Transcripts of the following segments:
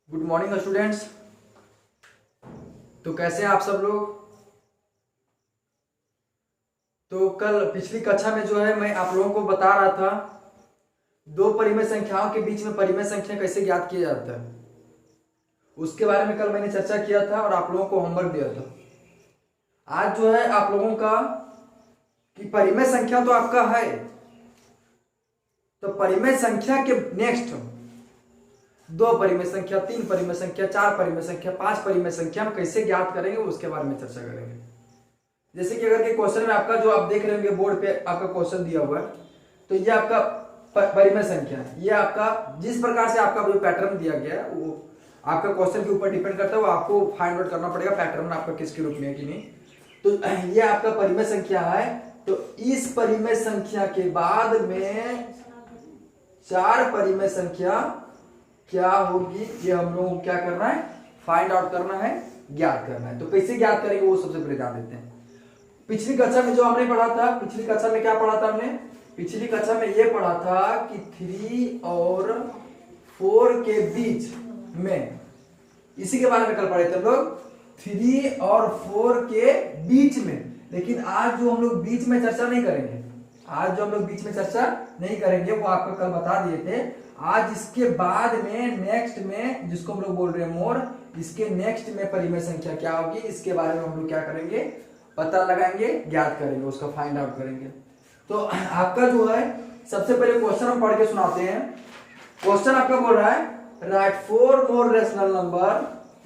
Good morning students. तो कैसे हैं आप सब लोग। तो कल पिछली कक्षा में जो है मैं आप लोगों को बता रहा था दो परिमेय संख्याओं के बीच में परिमेय संख्या कैसे ज्ञात किया जाता है, उसके बारे में कल मैंने चर्चा किया था और आप लोगों को होमवर्क दिया था। आज जो है आप लोगों का कि परिमेय संख्या तो आपका है, तो परिमेय संख्या के नेक्स्ट दो परिमेय संख्या, तीन परिमेय संख्या, चार परिमेय संख्या, पांच परिमेय संख्या हम कैसे ज्ञात करेंगे उसके बारे में चर्चा करेंगे। जैसे कि अगर के क्वेश्चन में आपका जो आप देख रहे होंगे बोर्ड पे आपका क्वेश्चन दिया हुआ है, तो ये आपका परिमेय संख्या है। ये आपका जिस प्रकार से आपका जो पैटर्न दिया गया है वो आपका क्वेश्चन के ऊपर डिपेंड करता है, वो आपको फाइंड आउट करना पड़ेगा पैटर्न आपका किसके रूप में है कि नहीं। तो ये आपका परिमेय संख्या है। तो इस परिमेय संख्या के बाद में चार परिमेय संख्या क्या होगी, ये हम लोगों को क्या करना है, फाइंड आउट करना है, ज्ञात करना है। तो कैसे ज्ञात करेंगे वो सबसे पहले ध्यान देते हैं। पिछली कक्षा में जो हमने पढ़ा था, पिछली कक्षा में क्या पढ़ा था हमने, पिछली कक्षा में ये पढ़ा था कि 3 और 4 के बीच में, इसी के बारे में कल पढ़े थे लोग, 3 और 4 के बीच में। लेकिन आज जो हम लोग बीच में चर्चा नहीं करेंगे, आज जो हम लोग बीच में चर्चा नहीं करेंगे वो आपको कल बता दिए थे। आज इसके बाद में नेक्स्ट में जिसको हम लोग बोल रहे हैं मोर, इसके नेक्स्ट में परिमेय संख्या क्या होगी इसके बारे में हम लोग क्या करेंगे, पता लगाएंगे, ज्ञात करेंगे, उसका फाइंड आउट करेंगे। तो आपका जो है सबसे पहले क्वेश्चन हम पढ़ के सुनाते हैं। क्वेश्चन आपका बोल रहा है राइट 4 मोर रेशनल नंबर।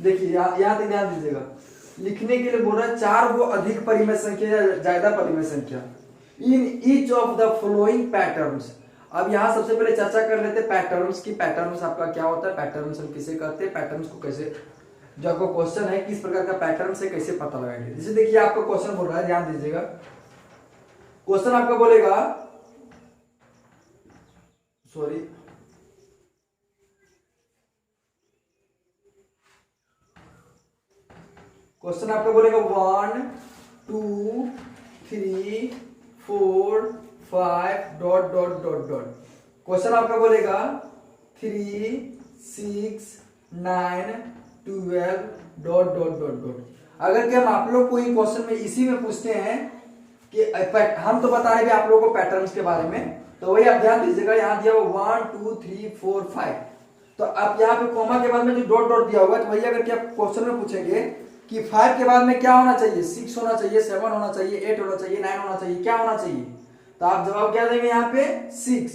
देखिए यहाँ तक ध्यान दीजिएगा, लिखने के लिए बोल रहा है 4 वो अधिक परिमेय संख्या या ज्यादा परिमेय संख्या in each of the following patterns. अब यहाँ सबसे पहले चर्चा कर लेते हैं पैटर्न्स की। पैटर्न्स आपका क्या होता है, पैटर्न्स हम किसे कहते हैं, पैटर्न्स को कैसे, जो आपका क्वेश्चन है किस प्रकार का पैटर्न से कैसे पता लगाएंगे। जैसे देखिए आपका क्वेश्चन बोल रहा है, ध्यान दीजिएगा, क्वेश्चन आपका बोलेगा, सॉरी क्वेश्चन आपका बोलेगा 1 2 3 4 5 dot dot dot dot. Question आपका बोलेगा 3 6 9 12 डॉट डॉट डॉट डॉट। अगर कि हम आप लोग को ही क्वेश्चन में इसी में पूछते हैं कि हम तो बता रहे हैं आप लोगों को पैटर्न्स के बारे में, तो वही आप ध्यान दीजिएगा, यहाँ दिया हुआ 1 2 3 4 5। तो आप यहाँ पे कॉमा के बाद में जो डॉट डॉट दिया हुआ है, तो वही अगर कि आप क्वेश्चन में पूछेंगे कि 5 के बाद में क्या होना चाहिए, 6 होना चाहिए, 7 होना चाहिए, 8 होना चाहिए, 9 होना चाहिए, क्या होना चाहिए, तो आप जवाब क्या देंगे यहाँ पे 6।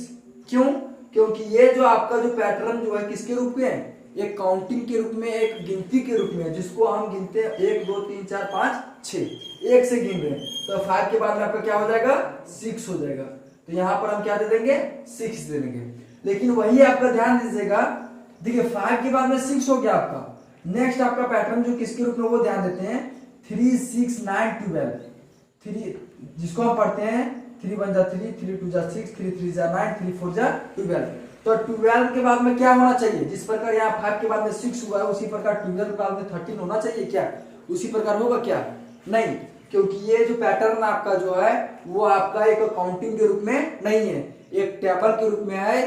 क्यों? क्योंकि ये जो आपका जो पैटर्न जो है किसके रूप में है, एक काउंटिंग के रूप में, एक गिनती के रूप में है, जिसको हम गिनते हैं 1 2 3 4 5 6, एक से गिन रहे हैं। तो 5 के बाद में आपका क्या हो जाएगा, 6 हो जाएगा। तो यहाँ पर हम क्या दे देंगे, 6 दे देंगे। लेकिन वही आपका ध्यान दीजिएगा, देखिए 5 के बाद में 6 हो गया आपका, नेक्स्ट आपका पैटर्न जो किसके रूप में वो ध्यान देते हैं 3 6 9 12। 3 जिसको हम पढ़ते हैं 3 1 3 3 2 6 3 3 9 3 4 12। तो 12 के बाद में क्या होना चाहिए, जिस प्रकार यहाँ 5 के बाद में 6 हुआ है उसी प्रकार 12 के बाद में 13 होना चाहिए क्या, उसी प्रकार होगा क्या, नहीं, क्योंकि ये जो पैटर्न आपका जो है वो आपका एक काउंटिंग के रूप में नहीं है, एक टेबल के रूप में है,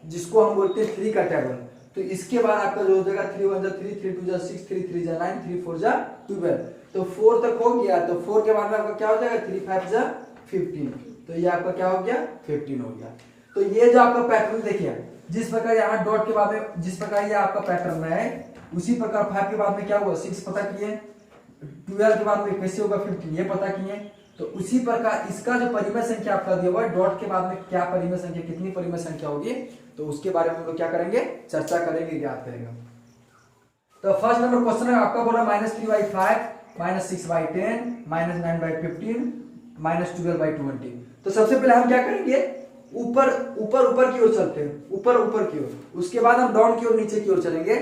जिसको हम बोलते हैं 3 का टेबल। तो इसके बाद आपका जो हो जाएगा 3 1 3 3 2 6 3 3 9 3 4 12। तो 4 तक हो गया, तो 4 के बाद में आपका क्या हो जाएगा 3 5 15। तो ये आपका क्या हो गया 15 हो गया। तो ये जो आपका पैटर्न देखिए, जिस प्रकार यहाँ डॉट के बाद में जिस प्रकार ये आपका पैटर्न है, उसी प्रकार 5 के बाद में क्या हुआ 6 पता किए, 12 के बाद में कैसे होगा 15 ये पता किए। तो उसी प्रकार इसका जो परिमेय संख्या आपका दिया हुआ है, डॉट के बाद में क्या परिमेय संख्या, कितनी परिमेय संख्या होगी, तो उसके बारे में हम लोग क्या करेंगे, चर्चा करेंगे, ज्ञात करेंगे। तो फर्स्ट नंबर क्वेश्चन है आपका बोला -3/5 -6/10 -9/15 -12/20। तो सबसे पहले हम क्या करेंगे, ऊपर की ओर चलते हैं, ऊपर की ओर, उसके बाद हम डाउन की ओर, नीचे की ओर चलेंगे।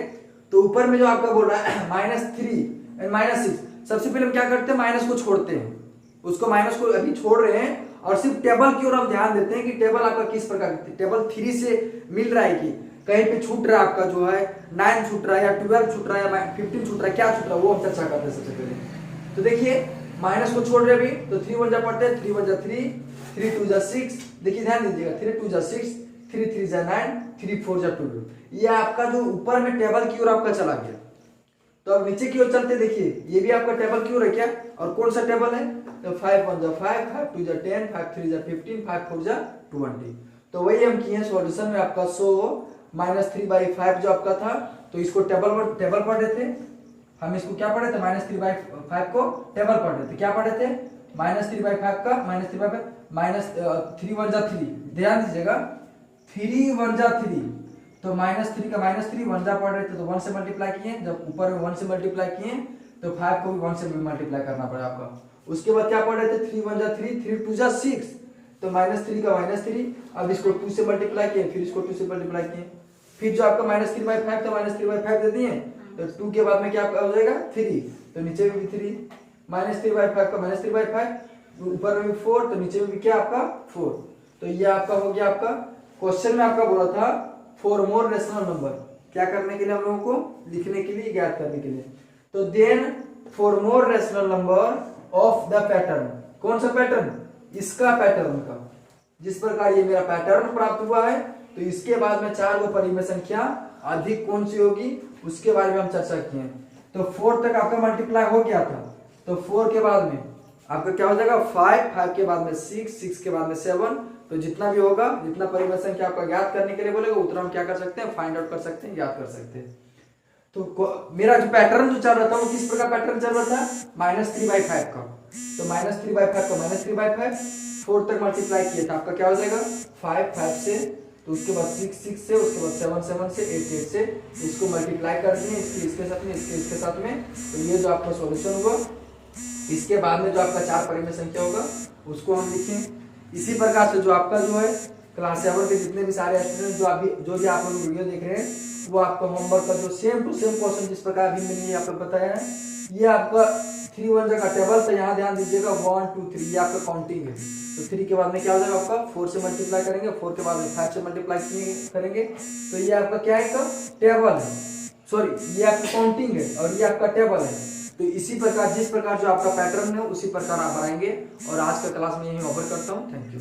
तो ऊपर में जो आपका बोल रहा है -3 एंड -6, सबसे पहले हम क्या करते हैं, माइनस को छोड़ते हैं, उसको माइनस को अभी छोड़ रहे हैं और सिर्फ टेबल की ओर हम ध्यान देते हैं कि टेबल आपका किस प्रकार की, टेबल 3 से मिल रहा है कि कहीं पे छूट रहा है आपका जो है 9 छूट रहा है या 12 छूट रहा है या 15 छूट रहा है, क्या छूट रहा है वो हम चर्चा करते हैं सबसे पहले। तो देखिए माइनस को छोड़ रहे अभी, तो 3 1 जा पढ़ते हैं, 3 1 जा 3 3 2 जा 6, देखिए ध्यान दीजिएगा 3 2 जा 6 3 3 जा 9, 3 4 जा 12। ये आपका जो ऊपर में टेबल की ओर आपका चला गया। तो अब नीचे की ओर चलते देखिए, ये भी आपका टेबल की ओर है क्या, और कौन सा टेबल है, तो 5 1 जा 5, 5 2 जा 10, 5 3 जा 15, 5 4 जा 20। तो वही हम किए सॉल्यूशन में आपका। सो -3/5 जो आपका था, तो इसको टेबल पढ़े थे हम, इसको क्या पढ़े थे, -3/5 को टेबल पढ़े थे। क्या पढ़े थे, -3/5 का -3 1 जा 3, ध्यान दीजिएगा, 3 1 जा 3, तो -3 का -3 1 जा पढ़ रहे थे, तो 1 से मल्टीप्लाई किए, जब ऊपर में 1 से मल्टीप्लाई किए तो 5 को भी 1 से मल्टीप्लाई करना पड़ा आपका। उसके बाद क्या पढ़ रहे थे, 3 1 जा 3, 3 2 जा 6, तो -3 का -3, अब इसको 2 से मल्टीप्लाई किए, फिर इसको 2 से मल्टीप्लाई किए, फिर जो आपका -3/5 था -3/5 दे दिए, तो 2 के बाद में क्या हो जाएगा 3, तो नीचे में भी 3, -3/5 का -3/5, ऊपर में भी 4, तो नीचे में भी क्या आपका 4। तो ये आपका हो गया। आपका क्वेश्चन में आपका बोला था फॉर मोर रेशनल नंबर, क्या करने के लिए, हम लोगों को लिखने के लिए, ज्ञात करने के लिए। तो then for more rational number of the pattern, कौन सा पैटर्न, इसका पैटर्न का, जिस प्रकार ये मेरा पैटर्न प्राप्त हुआ है, तो इसके बाद में 4 गो परिमेय संख्या अधिक कौन सी होगी, उसके बारे में हम चर्चा किए। तो 4 तक आपका मल्टीप्लाई हो गया था, तो 4 के बाद में आपका क्या हो जाएगा 5, 5 के बाद में 6, 6 के बाद में 7, तो जितना भी होगा, जितना परिमेय संख्या आपका ज्ञात करने के लिए बोलेगा, उतना हम क्या कर सकते हैं, फाइंड आउट कर सकते हैं, ज्ञात कर सकते हैं। तो मेरा जो पैटर्न जो चल रहा था, वो किस प्रकार पैटर्न चल रहा था, -3/5 का, तो -3/5 का -3/5 4 तक मल्टीप्लाई किया था, आपका क्या हो जाएगा 5 5 से, तो उसके बाद 6 6 से, उसके बाद 7 7 से, 8 8 से, इसको मल्टीप्लाई कर दिए, इसके साथ में, इसके साथ में, तो ये जो आपका सॉल्यूशन हुआ। इसके बाद में जो आपका 4 परिमेय संख्या होगा उसको हम लिखें। इसी प्रकार से जो आपका जो है क्लास 7 के जितने भी सारे स्टूडेंट जो भी आप लोग वीडियो देख रहे हैं, वो आपका होमवर्क का जो सेम टू सेम क्वेश्चन जिस प्रकार अभी मैंने आपको बताया है, ये आपका 3 1 का टेबल, तो यहाँ ध्यान दीजिएगा 1 2 3 ये आपका काउंटिंग है। तो 3 के बाद में क्या हो जाएगा आपका 4 से मल्टीप्लाई करेंगे, 4 के बाद में 5 से मल्टीप्लाई करेंगे, तो ये आपका क्या है, टेबल है, सॉरी ये आपका काउंटिंग है और ये आपका टेबल है। तो इसी प्रकार जिस प्रकार जो आपका पैटर्न है उसी प्रकार आप बनाएंगे। और आज का क्लास में यही ओवर करता हूँ। Thank you.